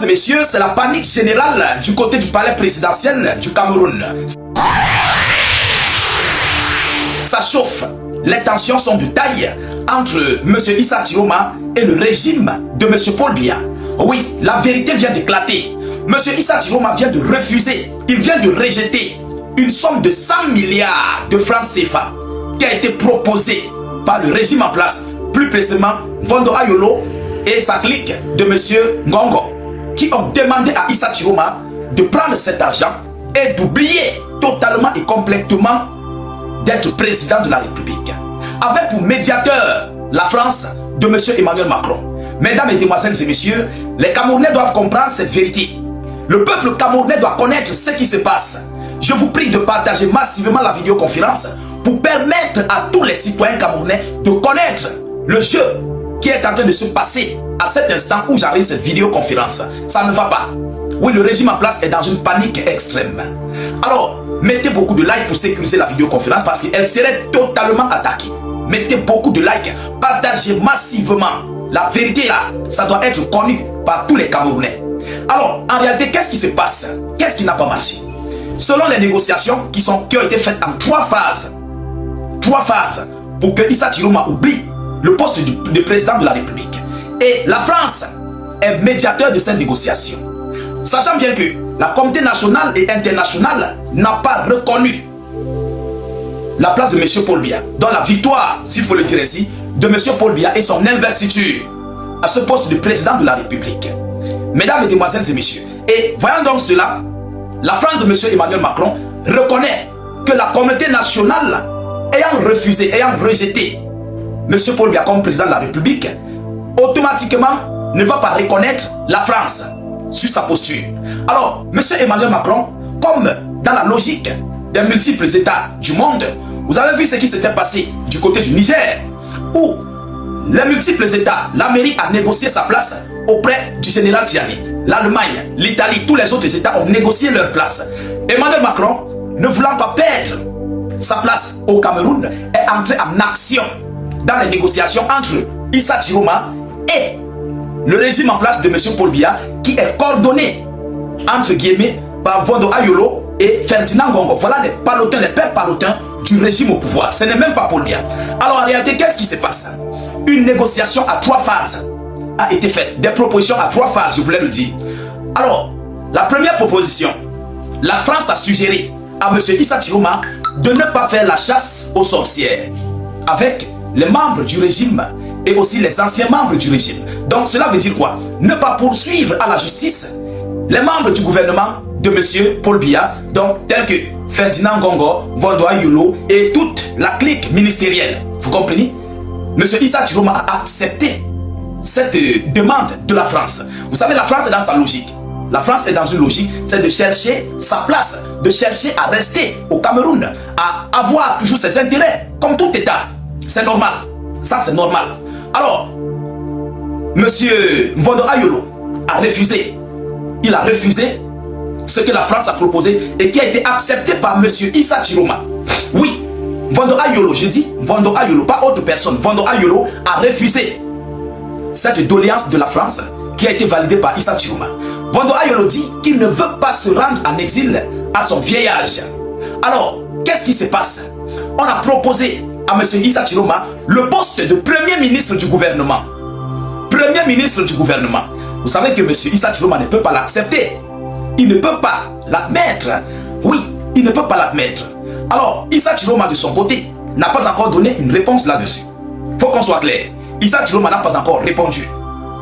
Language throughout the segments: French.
et messieurs, c'est la panique générale du côté du palais présidentiel du Cameroun. Ça chauffe. Les tensions sont de taille entre M. Issa Tiroma et le régime de M. Paul Biya. Oui, la vérité vient d'éclater. M. Issa Tiroma vient de refuser, il vient de rejeter une somme de 100 milliards de francs CFA qui a été proposée par le régime en place, plus précisément Vondo Ayolo et sa clique de M. Ngongo, qui ont demandé à Issa Tiroma de prendre cet argent et d'oublier totalement et complètement d'être président de la République. Avec pour médiateur la France de M. Emmanuel Macron. Mesdames, mesdemoiselles et messieurs, les Camerounais doivent comprendre cette vérité. Le peuple camerounais doit connaître ce qui se passe. Je vous prie de partager massivement la vidéoconférence pour permettre à tous les citoyens camerounais de connaître le jeu qui est en train de se passer à cet instant où j'arrive cette vidéoconférence. Ça ne va pas. Oui, le régime en place est dans une panique extrême. Alors, mettez beaucoup de likes pour sécuriser la vidéoconférence parce qu'elle serait totalement attaquée. Mettez beaucoup de likes, partagez massivement. La vérité là, ça doit être connu par tous les Camerounais. Alors, en réalité, qu'est-ce qui se passe? Qu'est-ce qui n'a pas marché? Selon les négociations qui ont été faites en 3 phases, pour que Issa Tiroma oublie le poste de président de la République. Et la France est médiateur de cette négociation. Sachant bien que la communauté nationale et internationale n'a pas reconnu la place de M. Paul Biya, dont la victoire, s'il faut le dire ainsi, de M. Paul Biya et son investiture à ce poste de président de la République. Mesdames, mesdemoiselles et messieurs, et voyant donc cela, la France de M. Emmanuel Macron reconnaît que la communauté nationale ayant refusé, ayant rejeté M. Paul Biya comme président de la République, automatiquement ne va pas reconnaître la France sur sa posture. Alors, M. Emmanuel Macron, comme dans la logique des multiples États du monde, vous avez vu ce qui s'était passé du côté du Niger, où les multiples États, l'Amérique a négocié sa place auprès du général Tiani. L'Allemagne, l'Italie, tous les autres États ont négocié leur place. Emmanuel Macron, ne voulant pas perdre sa place au Cameroun, est entré en action dans les négociations entre Issa Tiroma et le régime en place de M. Paul Biya, qui est coordonné, entre guillemets, par Vondo Ayolo et Ferdinand Ngongo. Voilà les palotins, les pères palotins du régime au pouvoir. Ce n'est même pas Paul Biya. Alors en réalité, qu'est-ce qui se passe? Une négociation à 3 phases a été faite. Des propositions à 3 phases, je voulais le dire. Alors, la première proposition, la France a suggéré à M. Issa Tiroma de ne pas faire la chasse aux sorcières avec les membres du régime et aussi les anciens membres du régime. Donc cela veut dire quoi? Ne pas poursuivre à la justice les membres du gouvernement de M. Paul Biya, donc tels que Ferdinand Ngongo, Vondo Ayolo et toute la clique ministérielle. Vous comprenez? M. Issa Tiroma a accepté cette demande de la France. Vous savez, la France est dans sa logique. La France est dans une logique, c'est de chercher sa place, de chercher à rester au Cameroun, à avoir toujours ses intérêts, comme tout État. C'est normal. Ça, c'est normal. Alors, M. Vondo Ayolo a refusé. Il a refusé ce que la France a proposé et qui a été accepté par M. Issa Tiroma. Oui, Vondo Ayolo, je dis Vondo Ayolo, pas autre personne. Vondo Ayolo a refusé cette doléance de la France qui a été validée par Issa Tiroma. Vondo Ayolo dit qu'il ne veut pas se rendre en exil à son vieil âge. Alors, qu'est-ce qui se passe? On a proposé à M. Issa Tiroma le poste de Premier ministre du gouvernement. Premier ministre du gouvernement. Vous savez que M. Issa Tiroma ne peut pas l'accepter. Il ne peut pas l'admettre. Oui, il ne peut pas l'admettre. Alors, Issa Tiroma de son côté n'a pas encore donné une réponse là-dessus. Il faut qu'on soit clair. Issa Tiroma n'a pas encore répondu.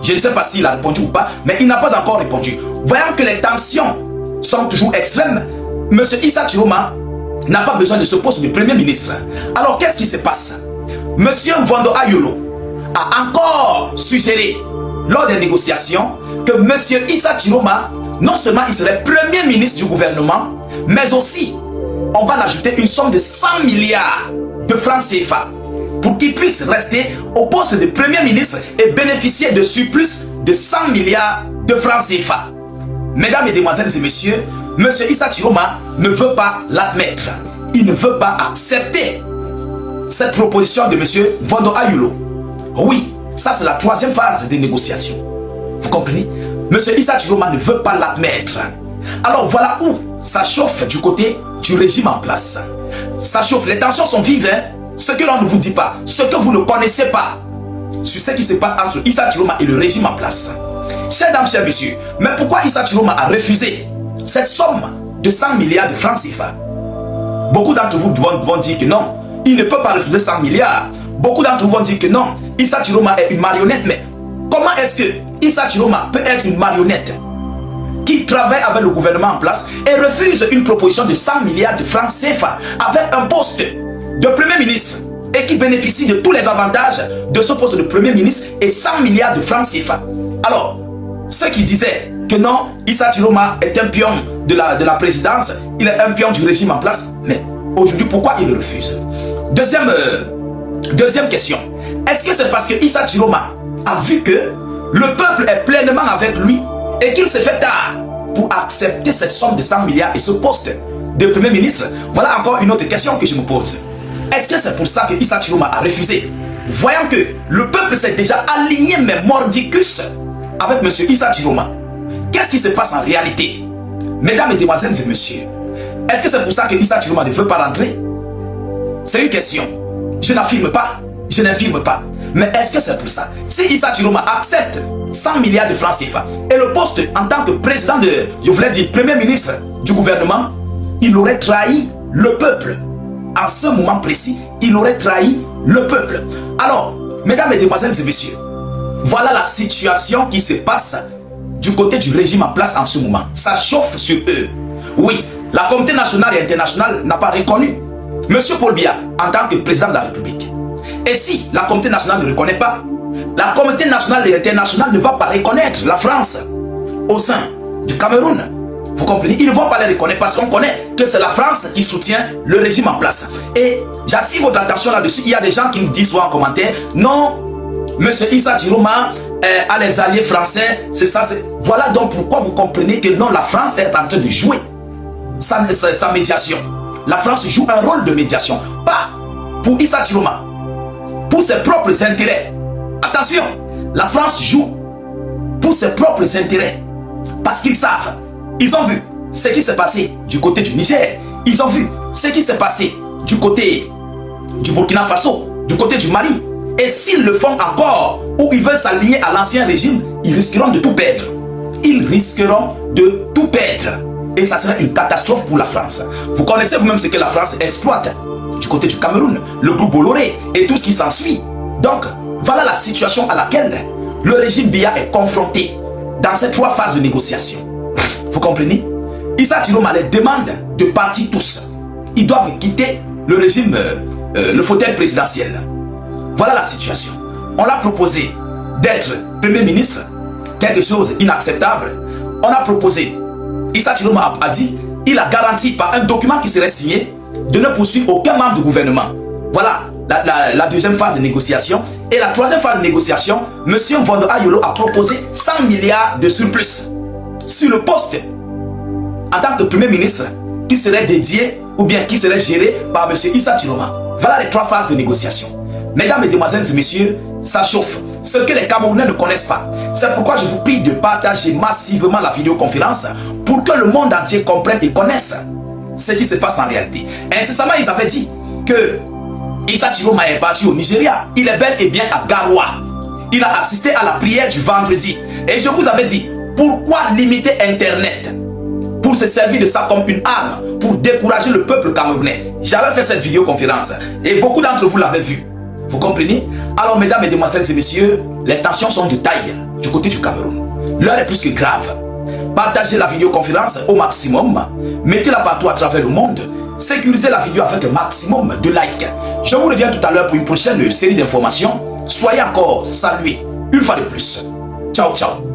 Je ne sais pas s'il a répondu ou pas, mais il n'a pas encore répondu. Voyant que les tensions sont toujours extrêmes, M. Issa Tiroma n'a pas besoin de ce poste de Premier ministre. Alors, qu'est-ce qui se passe? M. Vondo Ayolo a encore suggéré lors des négociations que M. Issa Tiroma, non seulement il serait Premier ministre du gouvernement, mais aussi, on va l'ajouter une somme de 100 milliards de francs CFA pour qu'il puisse rester au poste de Premier ministre et bénéficier de surplus de 100 milliards de francs CFA. Mesdames, mesdemoiselles et messieurs, M. Issa Tiroma ne veut pas l'admettre. Il ne veut pas accepter cette proposition de M. Vondo Ayolo. Oui, ça c'est la 3e phase des négociations. Vous comprenez? Monsieur Issa Chiroma ne veut pas l'admettre. Alors voilà où ça chauffe du côté du régime en place. Ça chauffe, les tensions sont vives, hein? Ce que l'on ne vous dit pas, ce que vous ne connaissez pas, sur ce qui se passe entre Issa Chiroma et le régime en place. Chers dames, chers messieurs, mais pourquoi Issa Chiroma a refusé cette somme de 100 milliards de francs CFA? Beaucoup d'entre vous vont dire que non, il ne peut pas refuser 100 milliards. Beaucoup d'entre vous vont dire que non, Issa Chiroma est une marionnette. Mais comment est-ce que Issa Chiroma peut être une marionnette qui travaille avec le gouvernement en place et refuse une proposition de 100 milliards de francs CFA avec un poste de Premier ministre et qui bénéficie de tous les avantages de ce poste de Premier ministre et 100 milliards de francs CFA? Alors, ceux qui disaient que non, Issa Chiroma est un pion de la présidence, il est un pion du régime en place, mais aujourd'hui, pourquoi il le refuse? Deuxième question. Est-ce que c'est parce que Issa Chiroma a vu que le peuple est pleinement avec lui et qu'il se fait tard pour accepter cette somme de 100 milliards et ce poste de Premier ministre? Voilà encore une autre question que je me pose. Est-ce que c'est pour ça que Issa Chiroma a refusé? Voyant que le peuple s'est déjà aligné, mais mordicus, avec M. Issa Chiroma. Qu'est-ce qui se passe en réalité? Mesdames, mesdemoiselles et messieurs, est-ce que c'est pour ça que Issa Chiroma ne veut pas rentrer? C'est une question. Je n'affirme pas, je n'infirme pas. Mais est-ce que c'est pour ça? Si Issa Chiroma accepte 100 milliards de francs CFA et le poste en tant que président je voulais dire, Premier ministre du gouvernement, il aurait trahi le peuple. En ce moment précis, il aurait trahi le peuple. Alors, mesdames, mesdemoiselles et messieurs, voilà la situation qui se passe du côté du régime en place en ce moment. Ça chauffe sur eux. Oui, la communauté nationale et internationale n'a pas reconnu M. Paul Biya en tant que président de la République. Et si la communauté nationale ne reconnaît pas, la communauté nationale et internationale ne va pas reconnaître la France au sein du Cameroun. Vous comprenez? Ils ne vont pas les reconnaître parce qu'on connaît que c'est la France qui soutient le régime en place. Et j'attire votre attention là-dessus. Il y a des gens qui me disent en commentaire, non, M. Issa Chiroma a les alliés français, c'est ça. Voilà donc pourquoi vous comprenez que non, la France est en train de jouer sa médiation. La France joue un rôle de médiation, pas pour Issa Chiroma, pour ses propres intérêts. Attention, la France joue pour ses propres intérêts. Parce qu'ils savent, ils ont vu ce qui s'est passé du côté du Niger. Ils ont vu ce qui s'est passé du côté du Burkina Faso, du côté du Mali. Et s'ils le font encore, ou ils veulent s'aligner à l'ancien régime, ils risqueront de tout perdre. Ils risqueront de tout perdre. Et ça sera une catastrophe pour la France. Vous connaissez vous-même ce que la France exploite du côté du Cameroun, le groupe Bolloré et tout ce qui s'ensuit. Donc, voilà la situation à laquelle le régime Biya est confronté dans ces 3 phases de négociation. Vous comprenez? Issa Chiroma les demande de partir tous. Ils doivent quitter le régime, le fauteuil présidentiel. Voilà la situation. On l'a proposé d'être Premier ministre, quelque chose d'inacceptable. On a proposé, Issa Chiroma a dit, il a garanti par un document qui serait signé de ne poursuivre aucun membre du gouvernement. Voilà la deuxième phase de négociation. Et la troisième phase de négociation, M. Mvondo Ayolo a proposé 100 milliards de surplus sur le poste en tant que Premier ministre qui serait dédié ou bien qui serait géré par M. Issa Chiroma. Voilà les 3 phases de négociation. Mesdames, mesdemoiselles et messieurs, ça chauffe. Ce que les Camerounais ne connaissent pas. C'est pourquoi je vous prie de partager massivement la vidéoconférence pour que le monde entier comprenne et connaisse ce qui se passe en réalité. Incessamment, ils avaient dit que Issa Chiroma est parti au Nigeria. Il est bel et bien à Garoua. Il a assisté à la prière du vendredi. Et je vous avais dit, pourquoi limiter Internet pour se servir de ça comme une arme pour décourager le peuple camerounais? J'avais fait cette vidéoconférence et beaucoup d'entre vous l'avaient vu. Vous comprenez? Alors, mesdames, mesdemoiselles et messieurs, les tensions sont de taille du côté du Cameroun. L'heure est plus que grave. Partagez la vidéoconférence au maximum. Mettez-la partout à travers le monde. Sécurisez la vidéo avec un maximum de likes. Je vous reviens tout à l'heure pour une prochaine série d'informations. Soyez encore salués une fois de plus. Ciao, ciao.